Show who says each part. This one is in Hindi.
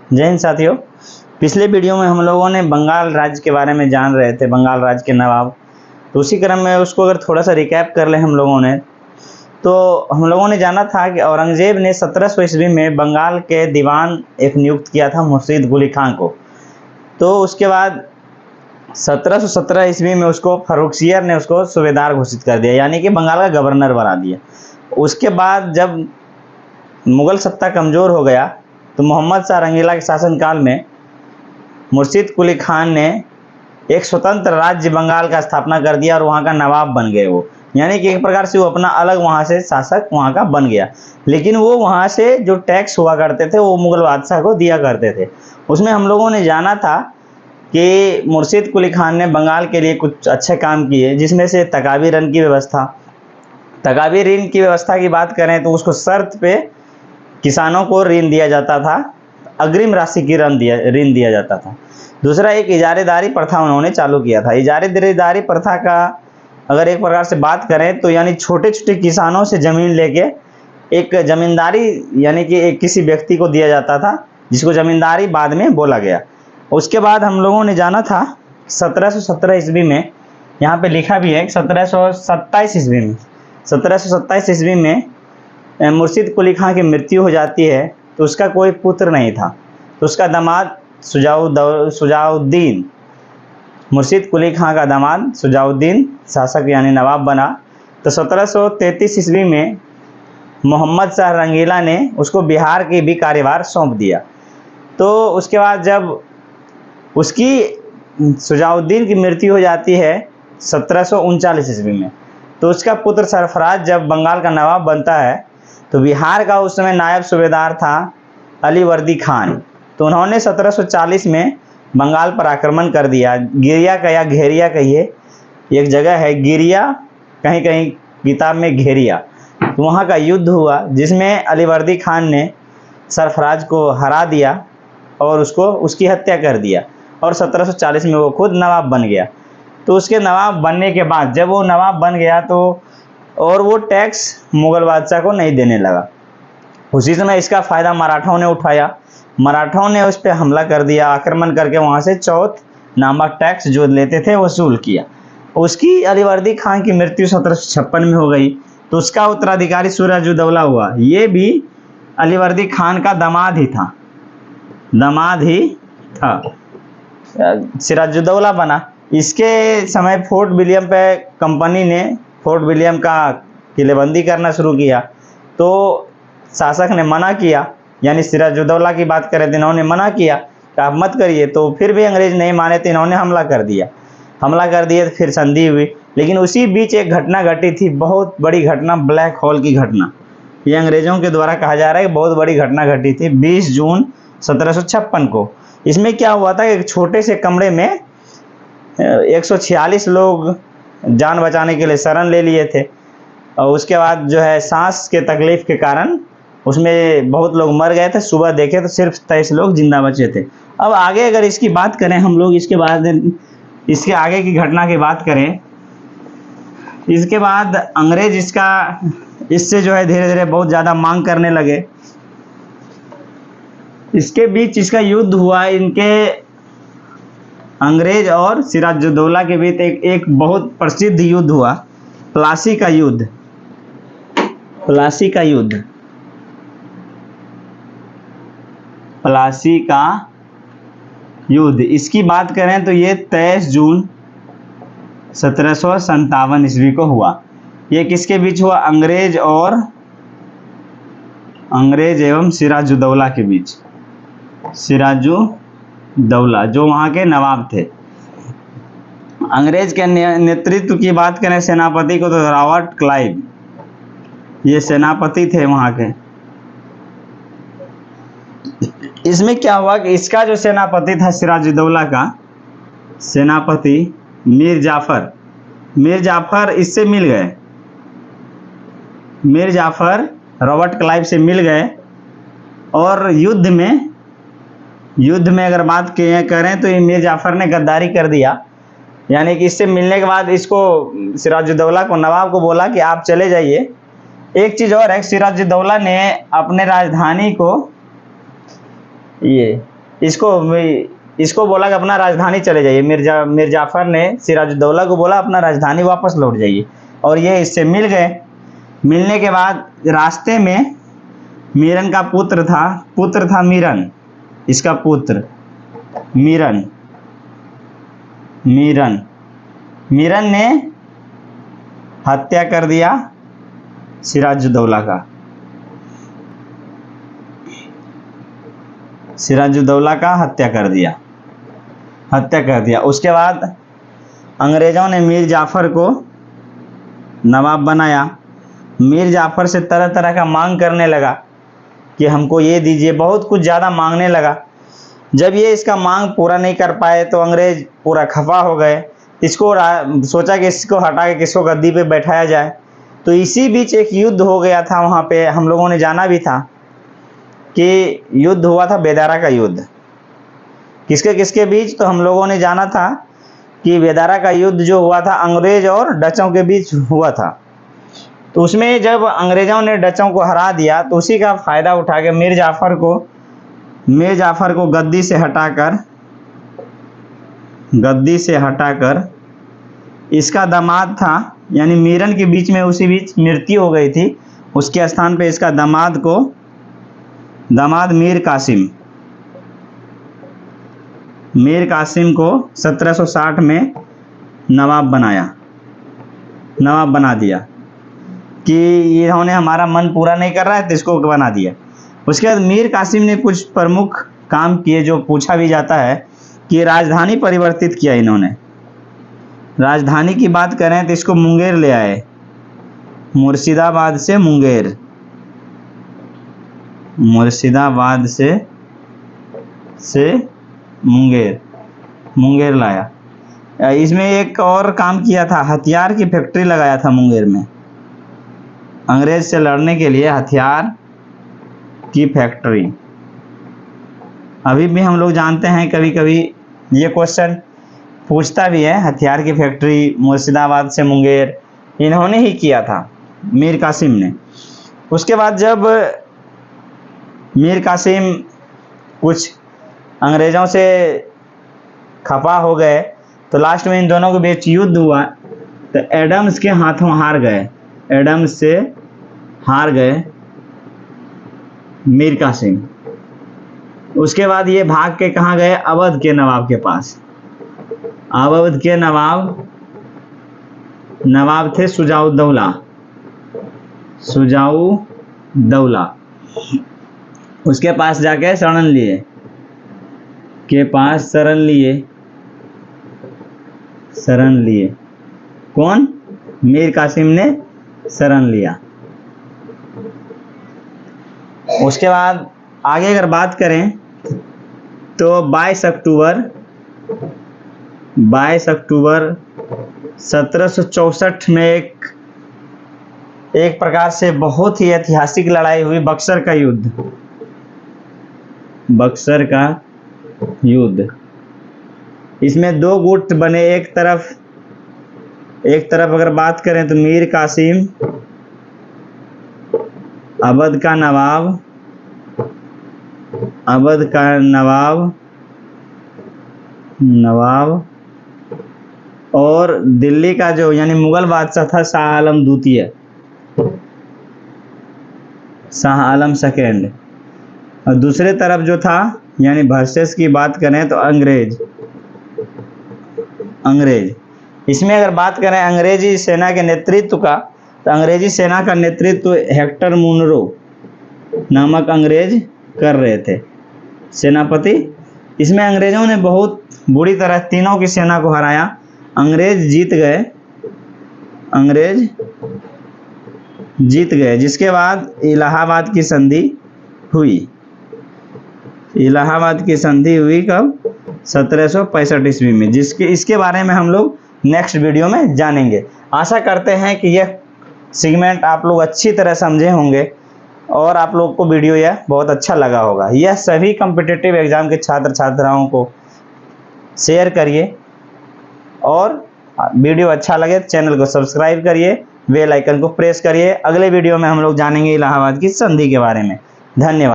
Speaker 1: जय हिंद साथियों। पिछले वीडियो में हम लोगों ने बंगाल राज्य के बारे में जान रहे थे, बंगाल राज्य के नवाब। तो उसी क्रम में उसको अगर थोड़ा सा रिकैप कर ले हम लोगों ने, तो हम लोगों ने जाना था कि औरंगजेब ने 1700 ईस्वी में बंगाल के दीवान एक नियुक्त किया था मुर्शीद कुली खां को। तो उसके बाद 1717 ईस्वी में उसको फर्रुखसियर ने उसको सूबेदार घोषित कर दिया, यानी कि बंगाल का गवर्नर बना दिया। उसके बाद जब मुगल सत्ता कमज़ोर हो गया तो मोहम्मद शाह रंगीला के शासनकाल में मुर्शीद कुली खान ने एक स्वतंत्र राज्य बंगाल का स्थापना कर दिया और वहाँ का नवाब बन गए वो, यानी कि एक प्रकार से वो अपना अलग वहाँ से शासक वहाँ का बन गया। लेकिन वो वहाँ से जो टैक्स हुआ करते थे वो मुगल बादशाह को दिया करते थे। उसमें हम लोगों ने जाना था कि मुर्शीद कुली खान ने बंगाल के लिए कुछ अच्छे काम किए, जिसमें से तकाबी ऋण की व्यवस्था। तकाबी ऋण की व्यवस्था की बात करें तो उसको शर्त पे किसानों को ऋण दिया जाता था, अग्रिम राशि की ऋण दिया जाता था। दूसरा, एक इजारेदारी प्रथा उन्होंने चालू किया था। इजारेदारी प्रथा का अगर एक प्रकार से बात करें तो यानी छोटे छोटे किसानों से ज़मीन लेके एक ज़मींदारी यानी कि एक किसी व्यक्ति को दिया जाता था, जिसको ज़मींदारी बाद में बोला गया। उसके बाद हम लोगों ने जाना था 1717 ईस्वी में, यहाँ पे लिखा भी है 1727 ईस्वी में, 1727 ईस्वी में मुर्शीद कुली खां की मृत्यु हो जाती है। तो उसका कोई पुत्र नहीं था, तो उसका दामाद सुजाउद्दीन, मुर्शीद कुली खां का दामाद सुजाउद्दीन शासक यानी नवाब बना। तो 1733 ईस्वी में मोहम्मद शाह रंगीला ने उसको बिहार की भी कार्यभार सौंप दिया। तो उसके बाद जब उसकी सुजाउद्दीन की मृत्यु हो जाती है 1739 ईस्वी में, तो उसका पुत्र सरफराज जब बंगाल का नवाब बनता है तो बिहार का उस समय नायब सूबेदार था अलीवर्दी खान। तो उन्होंने 1740 में बंगाल पर आक्रमण कर दिया। गिरिया का या घेरिया कहिए, एक जगह है गिरिया, कहीं कहीं किताब में घेरिया। तो वहाँ का युद्ध हुआ जिसमें अलीवर्दी खान ने सरफराज को हरा दिया और उसकी हत्या कर दिया, और 1740 में वो खुद नवाब बन गया। तो उसके नवाब बनने के बाद जब वो नवाब बन गया तो और वो टैक्स मुगल बादशाह को नहीं देने लगा। उसी समय इसका फ़ायदा मराठों ने उठाया। मराठों ने उस पर हमला कर दिया, आक्रमण करके वहाँ से चौथ नामक टैक्स जो लेते थे वसूल किया। उसकी अलीवर्दी खान की मृत्यु 1756 में हो गई। तो उसका उत्तराधिकारी सिराजुद्दौला हुआ। ये भी अलीवर्दी खान का दामाद ही था, सिराजुद्दौला बना। इसके समय फोर्ट विलियम पे कंपनी ने फोर्ट विलियम का किलेबंदी करना शुरू किया। तो शासक ने मना किया, यानी सिराजुद्दौला की बात करें तो इन्होंने मना किया कि आप मत करिए। तो फिर भी अंग्रेज नहीं माने तो इन्होंने हमला कर दिया। तो फिर संधि हुई। लेकिन उसी बीच एक घटना घटी थी, बहुत बड़ी घटना, ब्लैक होल की घटना। ये अंग्रेजों के द्वारा कहा जा रहा है कि बहुत बड़ी घटना घटी थी 20 जून 1756 को। इसमें क्या हुआ था, एक छोटे से कमरे में 146 लोग जान बचाने के लिए शरण ले लिए थे, और उसके बाद जो है सांस के तकलीफ के कारण उसमें बहुत लोग मर गए थे। सुबह देखे तो सिर्फ 23 लोग जिंदा बचे थे। अब आगे अगर इसकी बात करें हम लोग, इसके आगे की घटना की बात करें, इसके बाद अंग्रेज इससे जो है धीरे धीरे बहुत ज़्यादा मांग करने लगे। इसके बीच इसका युद्ध हुआ, इनके अंग्रेज और सिराजुद्दौला के बीच एक बहुत प्रसिद्ध युद्ध हुआ, प्लासी का युद्ध। इसकी बात करें तो ये 23 जून 1757 ईस्वी को हुआ। ये किसके बीच हुआ, अंग्रेज एवं सिराजुद्दौला के बीच। सिराजुद्दौला जो वहाँ के नवाब थे। अंग्रेज के नेतृत्व की बात करें सेनापति को तो रॉबर्ट क्लाइव, ये सेनापति थे वहाँ के। इसमें क्या हुआ कि इसका जो सेनापति था सिराजुद्दौला का सेनापति मीर जाफर इससे मिल गए। मीर जाफर रॉबर्ट क्लाइव से मिल गए, और युद्ध में अगर बात करें तो ये मीर जाफर ने गद्दारी कर दिया। यानी कि इससे मिलने के बाद इसको सिराजुद्दौला को, नवाब को बोला कि आप चले जाइए। एक चीज़ और है, सिराजुद्दौला ने अपने राजधानी को इसको बोला कि अपना राजधानी चले जाइए। मीर जाफ़र ने सिराजुद्दौला को बोला अपना राजधानी वापस लौट जाइए, और ये इससे मिल गए। मिलने के बाद रास्ते में मीरन का पुत्र था मीरन, इसका पुत्र मीरन ने हत्या कर दिया सिराजुद्दौला का हत्या कर दिया। उसके बाद अंग्रेज़ों ने मीर जाफ़र को नवाब बनाया। मीर जाफ़र से तरह तरह का मांग करने लगा कि हमको ये दीजिए, बहुत कुछ ज़्यादा मांगने लगा। जब ये इसका मांग पूरा नहीं कर पाए तो अंग्रेज़ पूरा खफा हो गए। इसको सोचा कि इसको हटा के किसको गद्दी पे बैठाया जाए। तो इसी बीच एक युद्ध हो गया था, वहाँ पे हम लोगों ने जाना भी था कि युद्ध हुआ था बेदारा का युद्ध। किसके बीच? तो हम लोगों ने जाना था कि बेदारा का युद्ध जो हुआ था अंग्रेज और डचों के बीच हुआ था। तो उसमें जब अंग्रेज़ों ने डचों को हरा दिया तो उसी का फ़ायदा उठा के मीर जाफ़र को गद्दी से हटाकर इसका दामाद था, यानी मीरन के बीच में उसी बीच मृत्यु हो गई थी, उसके स्थान पे इसका दामाद मीर कासिम को 1760 में नवाब बना दिया कि इन्होंने हमारा मन पूरा नहीं कर रहा है तो इसको बना दिया। उसके बाद मीर कासिम ने कुछ प्रमुख काम किए जो पूछा भी जाता है कि राजधानी परिवर्तित किया इन्होंने। राजधानी की बात करें तो इसको मुंगेर ले आए, मुर्शिदाबाद से मुंगेर लाया। इसमें एक और काम किया था, हथियार की फैक्ट्री लगाया था मुंगेर में। अंग्रेज से लड़ने के लिए हथियार की फैक्ट्री। अभी भी हम लोग जानते हैं, कभी कभी ये क्वेश्चन पूछता भी है, हथियार की फैक्ट्री मुर्शिदाबाद से मुंगेर इन्होंने ही किया था, मीर कासिम ने। उसके बाद जब मीर कासिम कुछ अंग्रेज़ों से खफा हो गए तो लास्ट में इन दोनों के बीच युद्ध हुआ तो एडम्स के हाथों एडम्स से हार गए मीर कासिम। उसके बाद ये भाग के कहाँ गए? अवध के नवाब के पास। अवध के नवाब थे सुजाउद्दौला। उसके पास जाके शरण लिए। कौन? मीर कासिम ने शरण लिया। उसके बाद आगे अगर बात करें तो 22 अक्टूबर 1764 में एक प्रकार से बहुत ही ऐतिहासिक लड़ाई हुई, बक्सर का युद्ध। इसमें दो गुट बने। एक तरफ अगर बात करें तो मीर कासिम अवध का नवाब और दिल्ली का जो यानी मुगल बादशाह था शाह आलम सेकेंड। और दूसरे तरफ जो था यानी वर्सेस की बात करें तो अंग्रेज। इसमें अगर बात करें अंग्रेजी सेना के नेतृत्व का तो अंग्रेजी सेना का नेतृत्व हेक्टर मुनरो नामक अंग्रेज कर रहे थे, सेनापति। इसमें अंग्रेज़ों ने बहुत बुरी तरह तीनों की सेना को हराया। अंग्रेज जीत गए, जिसके बाद इलाहाबाद की संधि हुई कब? 1765 ईस्वी में, इसके बारे में हम लोग नेक्स्ट वीडियो में जानेंगे। आशा करते हैं कि यह सेगमेंट आप लोग अच्छी तरह समझे होंगे और आप लोग को वीडियो यह बहुत अच्छा लगा होगा। यह सभी कॉम्पिटिटिव एग्ज़ाम के छात्र छात्राओं को शेयर करिए और वीडियो अच्छा लगे तो चैनल को सब्सक्राइब करिए, बेल आइकन को प्रेस करिए। अगले वीडियो में हम लोग जानेंगे इलाहाबाद की संधि के बारे में। धन्यवाद।